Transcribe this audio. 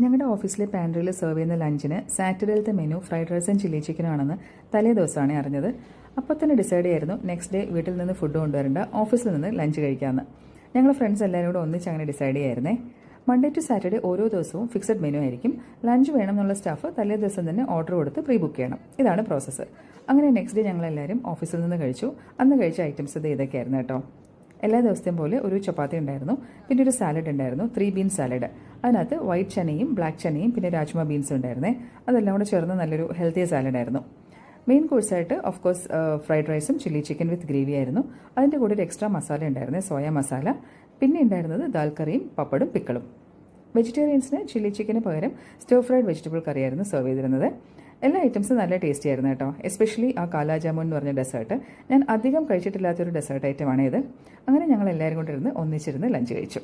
ഞങ്ങളുടെ ഓഫീസിലെ പാൻട്രിയിൽ സെർവ് ചെയ്യുന്ന ലഞ്ചിന് സാറ്റർഡേയിലത്തെ മെനു ഫ്രൈഡ് റൈസും ചില്ലി ചിക്കനും ആണെന്ന് തലേ ദിവസമാണ് അറിഞ്ഞത്. അപ്പോൾ തന്നെ ഡിസൈഡ് ചെയ്യായിരുന്നു നെക്സ്റ്റ് ഡേ വീട്ടിൽ നിന്ന് ഫുഡ് കൊണ്ടുവരേണ്ട, ഓഫീസിൽ നിന്ന് ലഞ്ച് കഴിക്കാമെന്ന്. ഞങ്ങൾ ഫ്രണ്ട്സ് എല്ലാവരും കൂടെ ഒന്നിച്ച് അങ്ങനെ ഡിസൈഡ് ചെയ്യായിരുന്നേ. മൺഡേ ടു സാറ്റർഡേ ഓരോ ദിവസവും ഫിക്സഡ് മെനു ആയിരിക്കും. ലഞ്ച് വേണം എന്നുള്ള സ്റ്റാഫ് തലേ ദിവസം തന്നെ ഓർഡർ കൊടുത്ത് പ്രീ ബുക്ക് ചെയ്യണം. ഇതാണ് പ്രോസസ്സ്. അങ്ങനെ നെക്സ്റ്റ് ഡേ ഞങ്ങളെല്ലാവരും ഓഫീസിൽ നിന്ന് കഴിച്ചു. അന്ന് കഴിച്ച ഐറ്റംസ് ഇത് ഇതൊക്കെയായിരുന്നു കേട്ടോ. എല്ലാ ദിവസത്തെയും പോലെ ഒരു ചപ്പാത്തി ഉണ്ടായിരുന്നു, പിന്നെ ഒരു സാലഡ് ഉണ്ടായിരുന്നു, 3 ബീൻ സാലഡ്. അതിനകത്ത് വൈറ്റ് ചനയും ബ്ലാക്ക് ചനയും പിന്നെ രാജ്മ ബീൻസും ഉണ്ടായിരുന്നേ. അതെല്ലാം കൂടെ ചേർന്ന് നല്ലൊരു ഹെൽത്തി സാലഡായിരുന്നു. മെയിൻ കോഴ്സായിട്ട് ഓഫ് കോഴ്സ് ഫ്രൈഡ് റൈസും ചില്ലി ചിക്കൻ വിത്ത് ഗ്രേവി ആയിരുന്നു. അതിൻ്റെ കൂടെ ഒരു എക്സ്ട്രാ മസാല ഉണ്ടായിരുന്നു, സോയ മസാല. പിന്നെ ഉണ്ടായിരുന്നത് ദാൽ കറിയും പപ്പടും പിക്കളും. വെജിറ്റേറിയൻസിന് ചില്ലി ചിക്കന് പകരം സ്റ്റർ ഫ്രൈഡ് വെജിറ്റബിൾ കറിയായിരുന്നു സെർവ് ചെയ്തിരുന്നത്. എല്ലാ ഐറ്റംസും നല്ല ടേസ്റ്റി ആയിരുന്നു കേട്ടോ. എസ്പെഷ്യലി ആ കാലാ ജാമുൻ എന്ന് പറഞ്ഞ ഡെസേർട്ട് ഞാൻ അധികം കഴിച്ചിട്ടില്ലാത്തൊരു ഡെസേർട്ട് ഐറ്റമാണ് ഇത്. അങ്ങനെ ഞങ്ങൾ എല്ലാവരും കൊണ്ടിരുന്ന് ഒന്നിച്ചിരുന്ന് ലഞ്ച് കഴിച്ചു.